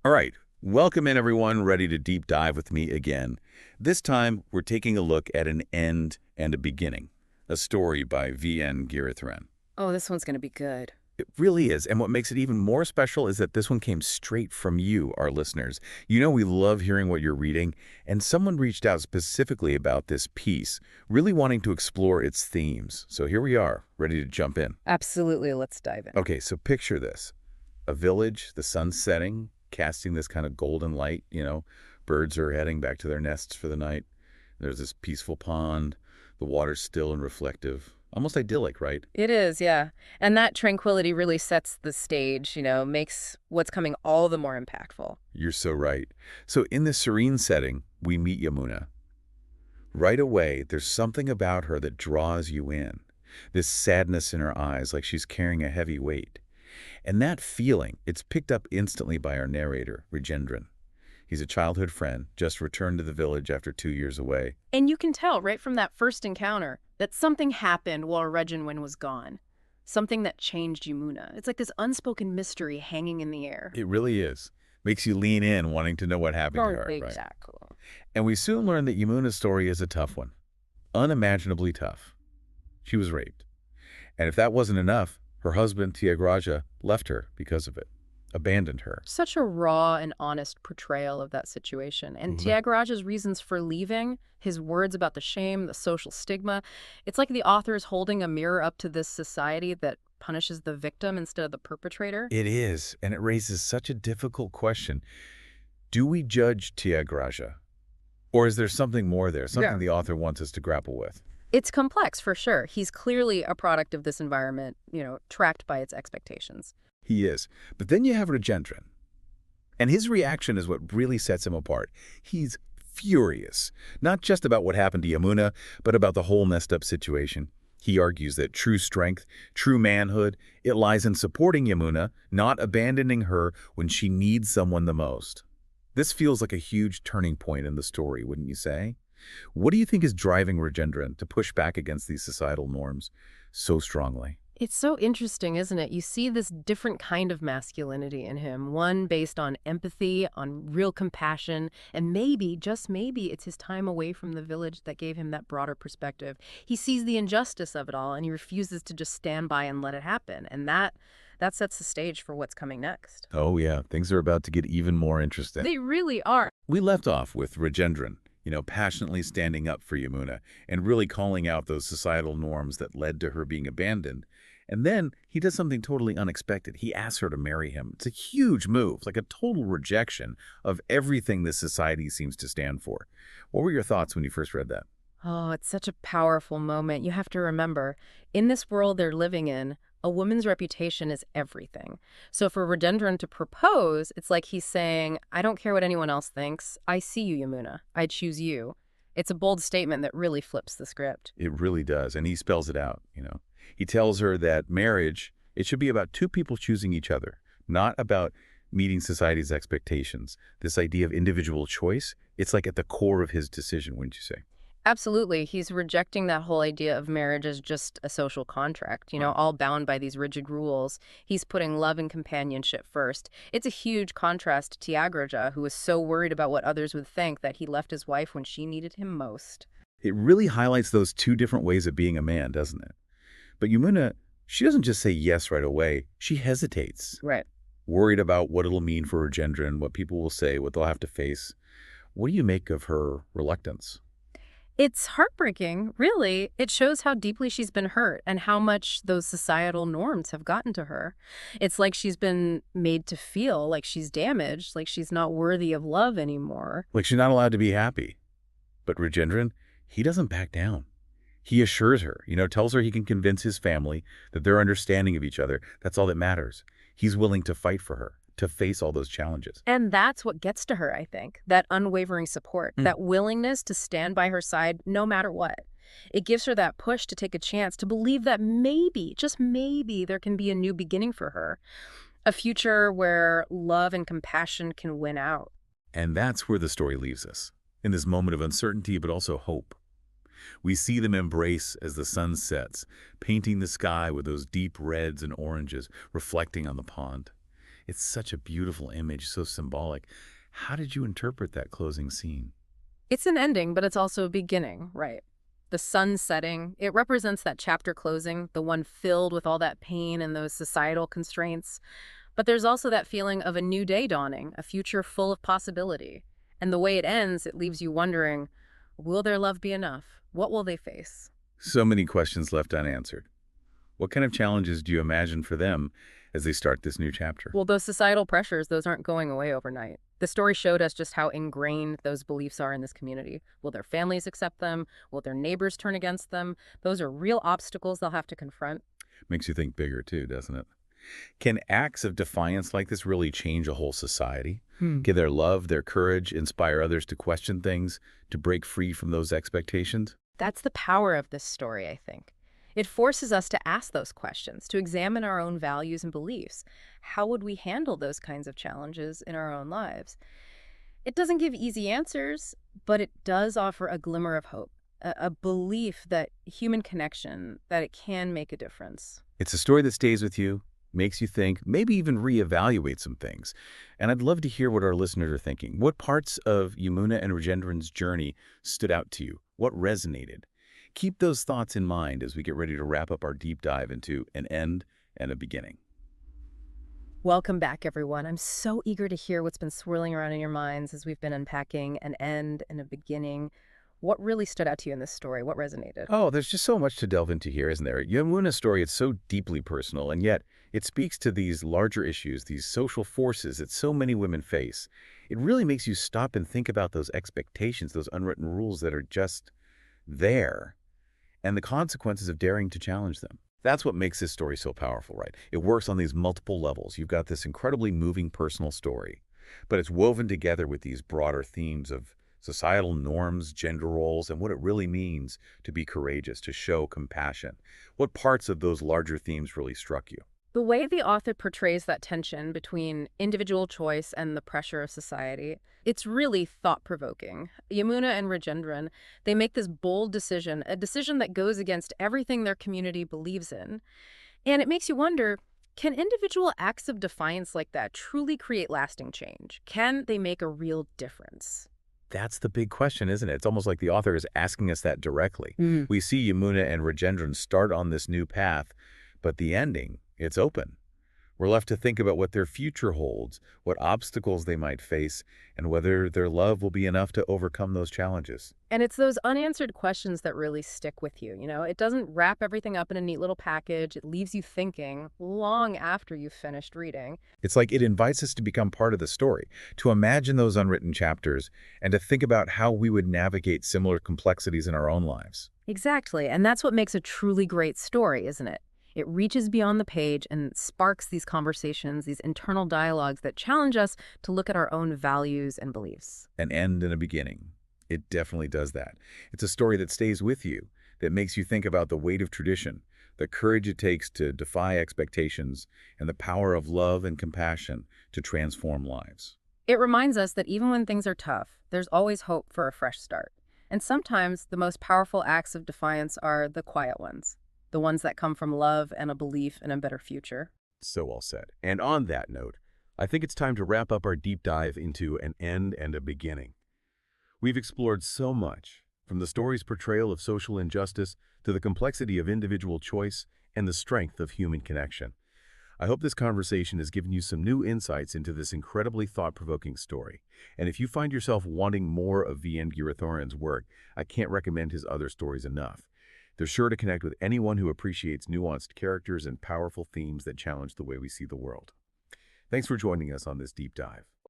All right, welcome in everyone, ready to deep dive with me again. This time, we're taking a look at an end and a beginning, a story by V.N. Giritharan. Oh, this one's gonna be good. It really is, and what makes it even more special is that this one came straight from you, our listeners. You know we love hearing what you're reading, and someone reached out specifically about this piece, really wanting to explore its themes. So here we are, ready to jump in. Absolutely, let's dive in. Okay, so picture this. A village, the sun's setting, casting this kind of golden light, birds are heading back to their nests for the night. There's this peaceful pond, the water's still and reflective, almost idyllic, right? It is, yeah. And that tranquility really sets the stage, makes what's coming all the more impactful. You're so right. So in this serene setting, we meet Yamuna. Right away, there's something about her that draws you in. This sadness in her eyes, like she's carrying a heavy weight. And that feeling, it's picked up instantly by our narrator, Rajendran. He's a childhood friend, just returned to the village after 2 years away. And you can tell right from that first encounter that something happened while Reginwen was gone. Something that changed Yamuna. It's like this unspoken mystery hanging in the air. It really is. Makes you lean in, wanting to know what happened to her. Exactly. Right? And we soon learn that Yamuna's story is a tough one. Unimaginably tough. She was raped. And if that wasn't enough, her husband, Thayagam, left her because of it, abandoned her. Such a raw and honest portrayal of that situation. And Thyagaraj's reasons for leaving, his words about the shame, the social stigma, it's like the author is holding a mirror up to this society that punishes the victim instead of the perpetrator. It is, and it raises such a difficult question. Do we judge Thyagaraj? Or is there something more there, something the author wants us to grapple with? It's complex, for sure. He's clearly a product of this environment, tracked by its expectations. He is. But then you have Rajendran. And his reaction is what really sets him apart. He's furious, not just about what happened to Yamuna, but about the whole messed-up situation. He argues that true strength, true manhood, it lies in supporting Yamuna, not abandoning her when she needs someone the most. This feels like a huge turning point in the story, wouldn't you say? What do you think is driving Rajendran to push back against these societal norms so strongly? It's so interesting, isn't it? You see this different kind of masculinity in him, one based on empathy, on real compassion, and maybe, just maybe, it's his time away from the village that gave him that broader perspective. He sees the injustice of it all, and he refuses to just stand by and let it happen. And that sets the stage for what's coming next. Oh yeah, things are about to get even more interesting. They really are. We left off with Rajendran, passionately standing up for Yamuna and really calling out those societal norms that led to her being abandoned. And then he does something totally unexpected. He asks her to marry him. It's a huge move, like a total rejection of everything this society seems to stand for. What were your thoughts when you first read that? Oh, it's such a powerful moment. You have to remember, in this world they're living in, a woman's reputation is everything. So for Rajendran to propose, it's like he's saying, I don't care what anyone else thinks. I see you, Yamuna. I choose you. It's a bold statement that really flips the script. It really does, and he spells it out, He tells her that marriage, it should be about two people choosing each other, not about meeting society's expectations. This idea of individual choice, it's like at the core of his decision, wouldn't you say? Absolutely. He's rejecting that whole idea of marriage as just a social contract, all bound by these rigid rules. He's putting love and companionship first. It's a huge contrast to Thyagaraj, who was so worried about what others would think that he left his wife when she needed him most. It really highlights those two different ways of being a man, doesn't it? But Yamuna, she doesn't just say yes right away. She hesitates. Right. Worried about what it'll mean for Rajendran, what people will say, what they'll have to face. What do you make of her reluctance? It's heartbreaking, really. It shows how deeply she's been hurt and how much those societal norms have gotten to her. It's like she's been made to feel like she's damaged, like she's not worthy of love anymore. Like she's not allowed to be happy. But Rajendran, he doesn't back down. He assures her, tells her he can convince his family that their understanding of each other, that's all that matters. He's willing to fight for her, to face all those challenges. And that's what gets to her, I think, that unwavering support, that willingness to stand by her side no matter what. It gives her that push to take a chance, to believe that maybe, just maybe, there can be a new beginning for her, a future where love and compassion can win out. And that's where the story leaves us, in this moment of uncertainty but also hope. We see them embrace as the sun sets, painting the sky with those deep reds and oranges reflecting on the pond. It's such a beautiful image, so symbolic. How did you interpret that closing scene? It's an ending, but it's also a beginning, right? The sun setting, it represents that chapter closing, the one filled with all that pain and those societal constraints. But there's also that feeling of a new day dawning, a future full of possibility. And the way it ends, it leaves you wondering, will their love be enough? What will they face? So many questions left unanswered. What kind of challenges do you imagine for them as they start this new chapter? Well, those societal pressures, those aren't going away overnight. The story showed us just how ingrained those beliefs are in this community. Will their families accept them? Will their neighbors turn against them? Those are real obstacles they'll have to confront. Makes you think bigger too, doesn't it? Can acts of defiance like this really change a whole society? Can their love, their courage, inspire others to question things, to break free from those expectations? That's the power of this story, I think. It forces us to ask those questions, to examine our own values and beliefs. How would we handle those kinds of challenges in our own lives? It doesn't give easy answers, but it does offer a glimmer of hope, a belief that human connection, that it can make a difference. It's a story that stays with you, makes you think, maybe even reevaluate some things. And I'd love to hear what our listeners are thinking. What parts of Yamuna and Rajendran's journey stood out to you? What resonated? Keep those thoughts in mind as we get ready to wrap up our deep dive into an end and a beginning. Welcome back, everyone. I'm so eager to hear what's been swirling around in your minds as we've been unpacking an end and a beginning. What really stood out to you in this story? What resonated? Oh, there's just so much to delve into here, isn't there? Yamuna's story is so deeply personal, and yet it speaks to these larger issues, these social forces that so many women face. It really makes you stop and think about those expectations, those unwritten rules that are just there, and the consequences of daring to challenge them. That's what makes this story so powerful, right? It works on these multiple levels. You've got this incredibly moving personal story, but it's woven together with these broader themes of societal norms, gender roles, and what it really means to be courageous, to show compassion. What parts of those larger themes really struck you? The way the author portrays that tension between individual choice and the pressure of society, it's really thought-provoking. Yamuna and Rajendran, they make this bold decision, a decision that goes against everything their community believes in. And it makes you wonder, can individual acts of defiance like that truly create lasting change? Can they make a real difference? That's the big question, isn't it? It's almost like the author is asking us that directly. We see Yamuna and Rajendran start on this new path, but the ending, it's open. We're left to think about what their future holds, what obstacles they might face, and whether their love will be enough to overcome those challenges. And it's those unanswered questions that really stick with you, you know? It doesn't wrap everything up in a neat little package. It leaves you thinking long after you've finished reading. It's like it invites us to become part of the story, to imagine those unwritten chapters, and to think about how we would navigate similar complexities in our own lives. Exactly, and that's what makes a truly great story, isn't it? It reaches beyond the page and sparks these conversations, these internal dialogues that challenge us to look at our own values and beliefs. An end and a beginning. It definitely does that. It's a story that stays with you, that makes you think about the weight of tradition, the courage it takes to defy expectations, and the power of love and compassion to transform lives. It reminds us that even when things are tough, there's always hope for a fresh start. And sometimes the most powerful acts of defiance are the quiet ones, the ones that come from love and a belief in a better future. So well said. And on that note, I think it's time to wrap up our deep dive into an end and a beginning. We've explored so much, from the story's portrayal of social injustice to the complexity of individual choice and the strength of human connection. I hope this conversation has given you some new insights into this incredibly thought-provoking story. And if you find yourself wanting more of V.N.Giritharan's work, I can't recommend his other stories enough. They're sure to connect with anyone who appreciates nuanced characters and powerful themes that challenge the way we see the world. Thanks for joining us on this deep dive.